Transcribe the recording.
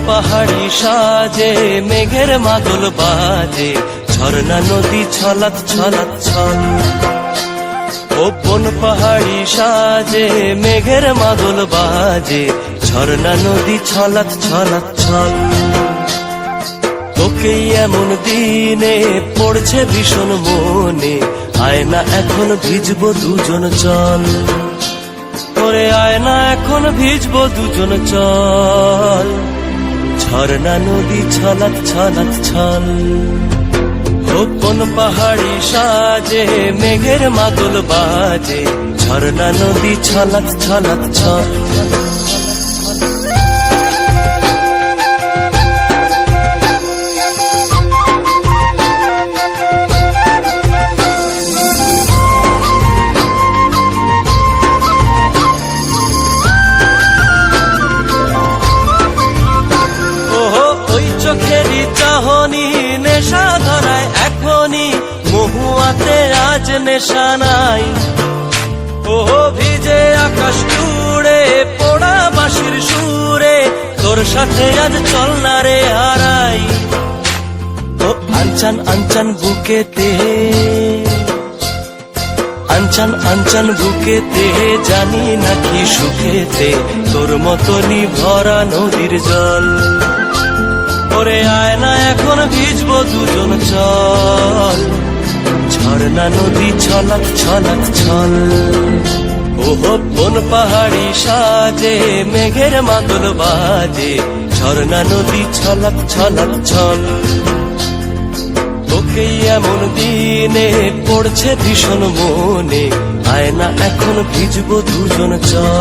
পাহাড়ি সাজে মেঘের মাদল বাজে, ঝর্ণা নদী ছলাৎ ছলাৎ ছল। কোন পাহাড়ি সাজে মেঘের মাদল বাজে, ঝর্ণা নদী ছলাৎ ছলাৎ ছল। তোকে এমন দিনে পড়ছে ভীষণ মনে, আয় না এখন ভিজবো দুজন চল। ওরে আয় না এখন ভিজবো দুজন চল, ঝর্ণা নদী ছলাৎ ছলাৎ ছল। কোন পাহাড়ি সাজে মেঘের মাদল বাজে, ঝর্ণা নদী ছলাৎ ছলাৎ ছল। চোখেরই চাহনি নেশা ধরায় এখনই, মহুয়াতে আজ নেশা নাই। ও ভিজে আকাশ জুড়ে পোড়া বাঁশির সুরে, তোর সাথে আজ চল না রে হারাই। ও আনচান আনচান বুকেতে, আনচান আনচান বুকেতে, জানি নাকি সুখেতে তোর মতনই ভরা নদীর জল। ওরে আয় না এখন ভিজবো দুজন চল, ঝর্ণা নদী ছলাৎ ছলাৎ ছল। ওহো কোন পাহাড়ি সাজে মেঘের মাদল বাজে, ঝর্ণা নদী ছলাৎ ছলাৎ ছল। তোকে এমন দিনে পড়ছে ভীষণ মনে, আয় না এখন ভিজবো দুজন চল।